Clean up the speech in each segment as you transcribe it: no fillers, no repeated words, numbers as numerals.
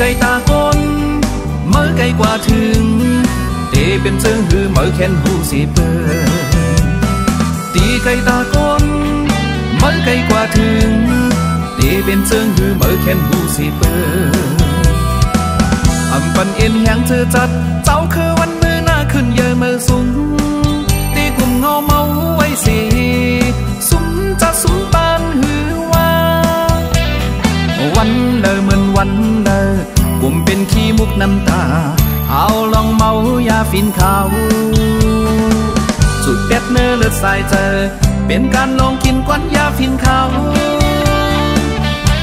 ไก่ตาก้นเมื่อไก่กว่าถึงตีเป็นเชิงหือเมื่อแขนหูสีเปิดตีไก่ตาก้นเมื่อไก่กว่าถึงตีเป็นเชิงหือเมื่อแขนหูสีเปิดอำปันเอ็นแหงเธอจัดเจ้าคือวันมือหน้าขึ้นเยอะเมื่อสูงตีกลุ่มเงาเมาไว้สีสุมจัดสุมปานหือว่าวันเลอเหมือนวันเลอกลุ่มเป็นขี้มุกน้ำตาเอาลองเมายาฟินขาวสุดเด็ดเนื้อเลือดสายเจอเป็นการลองกินก้อนยาฟินขาว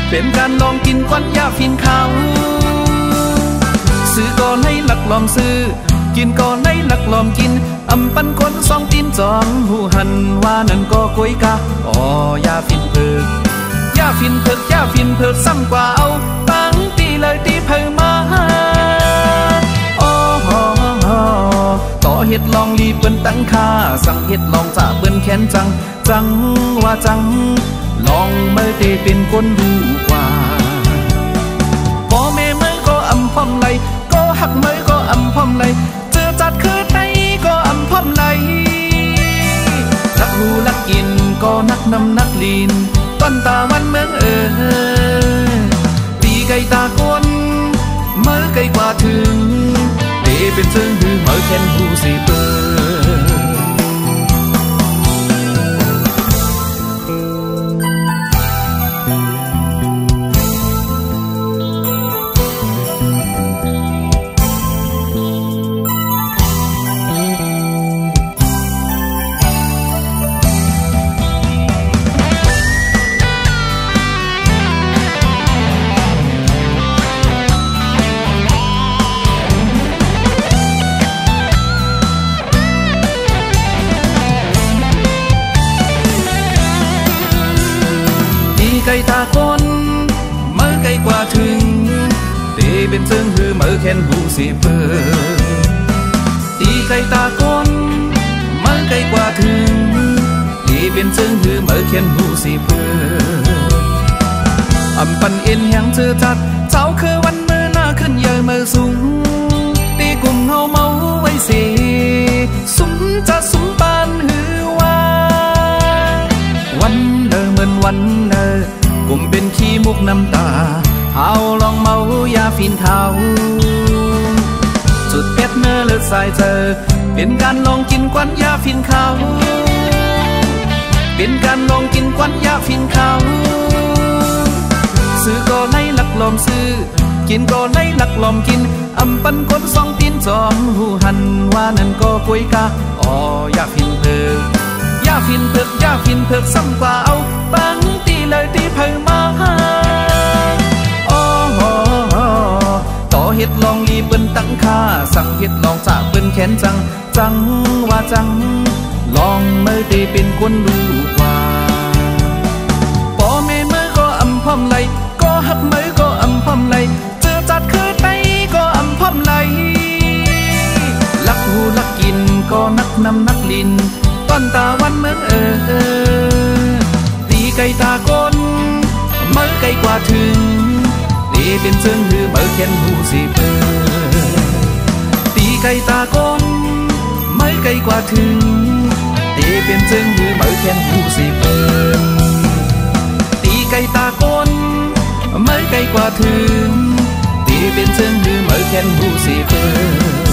เป็นการลองกินก้อนยาฟินขาวซื้อก่อนให้หลักลอมซื้อกินก่อนให้หลักลอมกินอำปันคนสองตีนจอมหูหันว่านั่นก็กวยกะอ๋อยาฟินเพิกยาฟินเพิกยาฟินเพิกซ้ำกว่าเอาตั้งตีเลยตีเพิ่มมาต่อเฮ็ดลองรีเปิ้นตั้งค่าสั่งเฮ็ดลองจ่าเปิ้นแขนจังจังว่าจังลองเมื่อเตเป็นคนดูกว่าพ่อแม่เมื่อก็อำพอมไหลก็หักเมื่อก็อำพอมไหลเจอจัดคือไตก็อำพอมไหลรักรู้รักกินก็นักนำนักลีนต้นตาวันเมืองตีไก่ตาก้นเมื่อไก่กว่าถึงเป็นเชิงหือเมื่อแขนหูสีเปิดไก่ตาก้นเมื่อไก่กว่าถึงตีเป็นเชิงหือเมื่อแขนหูสีเปิดตีไก่ตาก้นเมื่อไก่กว่าถึงตีเป็นเชิงหือเมื่อแขนหูสีเปิดอำปันเอ็นแหงเธอจัดเจ้าคือวันมือหน้าขึ้นเยอะเมื่อสูงตีกลุ่มเงาเมาไว้สีสุมจะสุมปานหือว่าวันเดิมเหมือนวันเดิมกลุ่มเป็นขี้มุกน้ำตาเอาลองเมายาฟินขาวจุดเป็ดเนื้อเลือดสายเจอเป็นการลองกินควันยาฟินขาวเป็นการลองกินควันยาฟินขาวซื้อก็ไล่หลักลอมซื้อกินก็ไล่หลักลอมกินอำปันคนสองตีนจอมหูหันว่านั่นก็กวยกะอ๋อยาฟินเพิกยาฟินเพิกยาฟินเพิกซ้ำกว่าเอาตั้งตีเลยตีเพิ่มมาต่อเฮ็ดลองรีเปิ้นตั้งค่าสั่งเฮ็ดลองจ่าเปิ้นแขนจังจังว่าจังลองเมื่อตีเป็นคนรู้กว่าพ่อแม่เมื่อก็อำพอมไหลก็หักเมื่อก็อำพอมไหลเจอจัดคือไตก็อำพอมไหลลักหูลักกินก็นักนำนักลินต้นตาวันเมืองตีไก่ตาก้นเมื่อไก่กว่าถึงตีเป็นเชิงหือเมื่อแขนหูสีเปิดตีไก่ตาก้นเมื่อไก่กว่าถึงตีเป็นเชิงหือเมื่อแขนหูสีเปิดตีไก่ตาก้นเมื่อไก่กว่าถึงตีเป็นเชิงหือเมื่อแขนหูสีเปิด